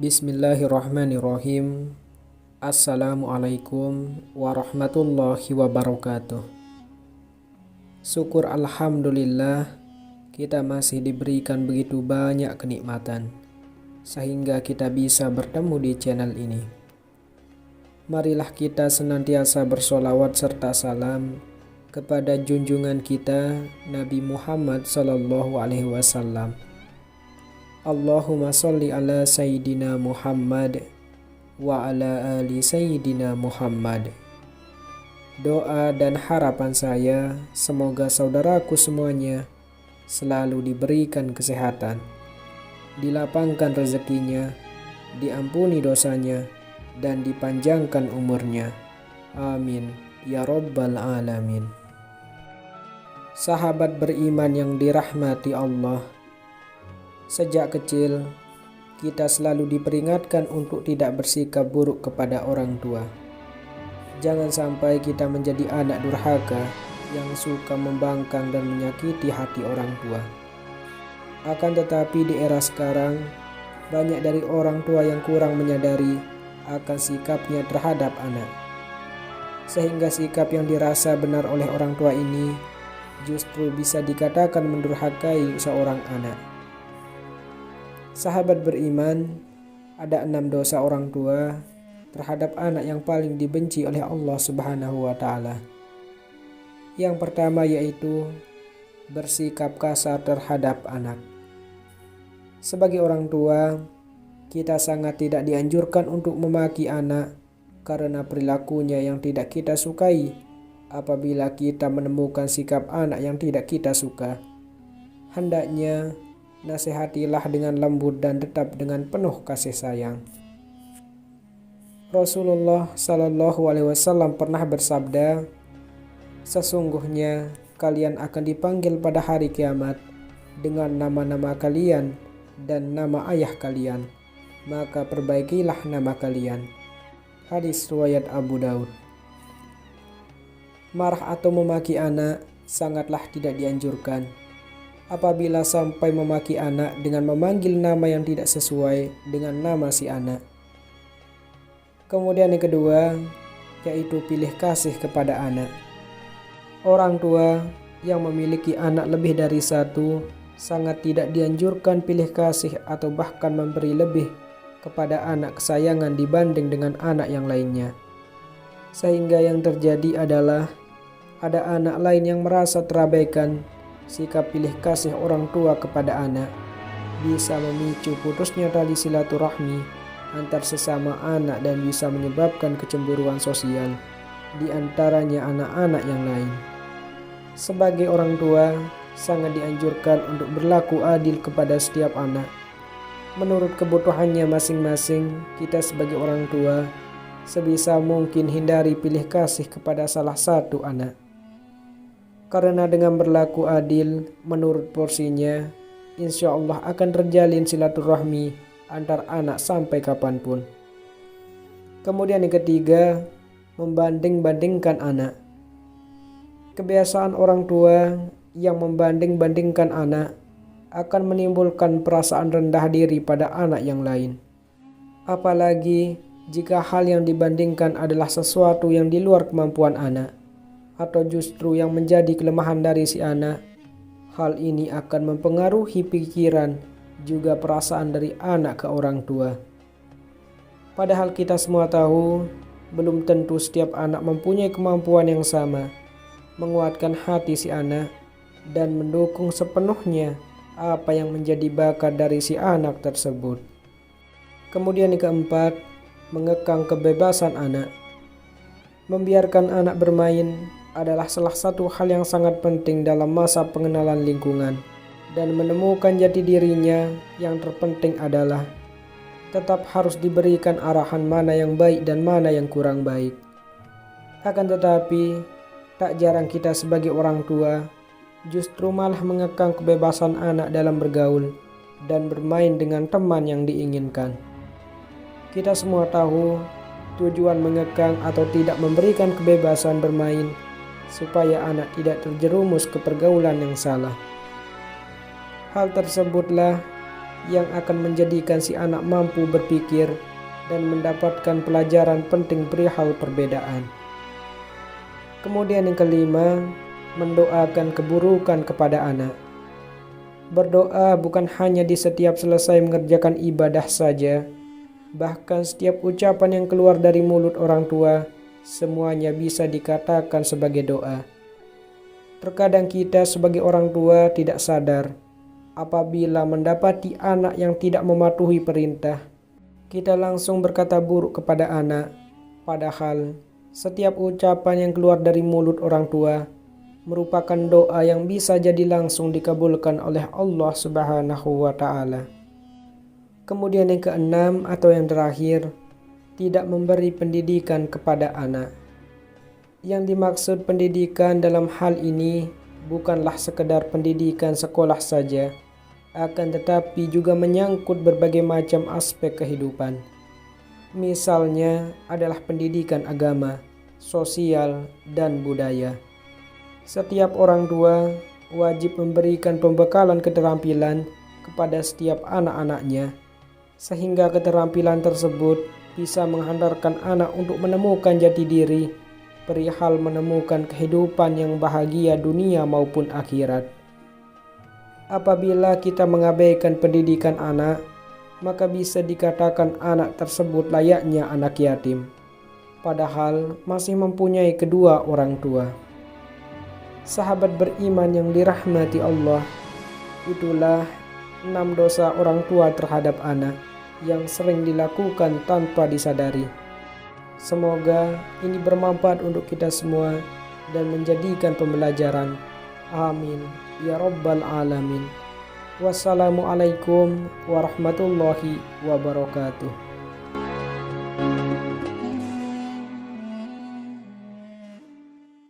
Bismillahirrahmanirrahim. Assalamualaikum warahmatullahi wabarakatuh. Syukur alhamdulillah kita masih diberikan begitu banyak kenikmatan sehingga kita bisa bertemu di channel ini. Marilah kita senantiasa bersolawat serta salam kepada junjungan kita Nabi Muhammad SAW. Allahumma sholli ala Sayyidina Muhammad wa ala ali Sayyidina Muhammad. Doa dan harapan saya semoga saudaraku semuanya selalu diberikan kesehatan, dilapangkan rezekinya, diampuni dosanya, dan dipanjangkan umurnya. Amin ya rabbal alamin. Sahabat beriman yang dirahmati Allah, sejak kecil, kita selalu diperingatkan untuk tidak bersikap buruk kepada orang tua. Jangan sampai kita menjadi anak durhaka yang suka membangkang dan menyakiti hati orang tua. Akan tetapi di era sekarang, banyak dari orang tua yang kurang menyadari akan sikapnya terhadap anak. Sehingga sikap yang dirasa benar oleh orang tua ini justru bisa dikatakan mendurhakai seorang anak. Sahabat beriman, ada 6 dosa orang tua terhadap anak yang paling dibenci oleh Allah Subhanahu wa Ta'ala. Yang pertama yaitu bersikap kasar terhadap anak. Sebagai orang tua, kita sangat tidak dianjurkan untuk memaki anak karena perilakunya yang tidak kita sukai. Apabila kita menemukan sikap anak yang tidak kita suka, hendaknya nasihatilah dengan lembut dan tetap dengan penuh kasih sayang. Rasulullah SAW pernah bersabda, "Sesungguhnya kalian akan dipanggil pada hari kiamat dengan nama-nama kalian dan nama ayah kalian, maka perbaikilah nama kalian." Hadis riwayat Abu Daud. Marah atau memaki anak sangatlah tidak dianjurkan. Apabila sampai memaki anak dengan memanggil nama yang tidak sesuai dengan nama si anak. Kemudian yang kedua, yaitu pilih kasih kepada anak. Orang tua yang memiliki anak lebih dari satu sangat tidak dianjurkan pilih kasih atau bahkan memberi lebih kepada anak kesayangan dibanding dengan anak yang lainnya. Sehingga yang terjadi adalah ada anak lain yang merasa terabaikan. Sikap pilih kasih orang tua kepada anak bisa memicu putusnya tali silaturahmi antar sesama anak dan bisa menyebabkan kecemburuan sosial di antaranya anak-anak yang lain. Sebagai orang tua, sangat dianjurkan untuk berlaku adil kepada setiap anak. Menurut kebutuhannya masing-masing, kita sebagai orang tua sebisa mungkin hindari pilih kasih kepada salah satu anak. Karena dengan berlaku adil menurut porsinya, insya Allah akan terjalin silaturahmi antar anak sampai kapanpun. Kemudian yang ketiga, membanding-bandingkan anak. Kebiasaan orang tua yang membanding-bandingkan anak akan menimbulkan perasaan rendah diri pada anak yang lain. Apalagi jika hal yang dibandingkan adalah sesuatu yang di luar kemampuan anak, atau justru yang menjadi kelemahan dari si anak. Hal ini akan mempengaruhi pikiran juga perasaan dari anak ke orang tua. Padahal kita semua tahu, belum tentu setiap anak mempunyai kemampuan yang sama menguatkan hati si anak dan mendukung sepenuhnya apa yang menjadi bakat dari si anak tersebut. Kemudian yang keempat, mengekang kebebasan anak. Membiarkan anak bermain adalah salah satu hal yang sangat penting dalam masa pengenalan lingkungan dan menemukan jati dirinya. Yang terpenting adalah tetap harus diberikan arahan mana yang baik dan mana yang kurang baik. Akan tetapi, tak jarang kita sebagai orang tua justru malah mengekang kebebasan anak dalam bergaul dan bermain dengan teman yang diinginkan. Kita semua tahu tujuan mengekang atau tidak memberikan kebebasan bermain supaya anak tidak terjerumus ke pergaulan yang salah. Hal tersebutlah yang akan menjadikan si anak mampu berpikir dan mendapatkan pelajaran penting perihal perbedaan. Kemudian yang kelima, mendoakan keburukan kepada anak. Berdoa bukan hanya di setiap selesai mengerjakan ibadah saja, bahkan setiap ucapan yang keluar dari mulut orang tua, semuanya bisa dikatakan sebagai doa. Terkadang kita sebagai orang tua tidak sadar, apabila mendapati anak yang tidak mematuhi perintah, kita langsung berkata buruk kepada anak, padahal setiap ucapan yang keluar dari mulut orang tua merupakan doa yang bisa jadi langsung dikabulkan oleh Allah Subhanahu wa Ta'ala. Kemudian yang keenam atau yang terakhir, tidak memberi pendidikan kepada anak. Yang dimaksud pendidikan dalam hal ini bukanlah sekedar pendidikan sekolah saja, akan tetapi juga menyangkut berbagai macam aspek kehidupan. Misalnya adalah pendidikan agama, sosial, dan budaya. Setiap orang tua wajib memberikan pembekalan keterampilan kepada setiap anak-anaknya, sehingga keterampilan tersebut bisa menghantarkan anak untuk menemukan jati diri, perihal menemukan kehidupan yang bahagia dunia maupun akhirat. Apabila kita mengabaikan pendidikan anak, maka bisa dikatakan anak tersebut layaknya anak yatim, padahal masih mempunyai kedua orang tua. Sahabat beriman yang dirahmati Allah, itulah 6 dosa orang tua terhadap anak yang sering dilakukan tanpa disadari. Semoga ini bermanfaat untuk kita semua dan menjadikan pembelajaran. Amin ya rabbal alamin. Wassalamualaikum warahmatullahi wabarakatuh.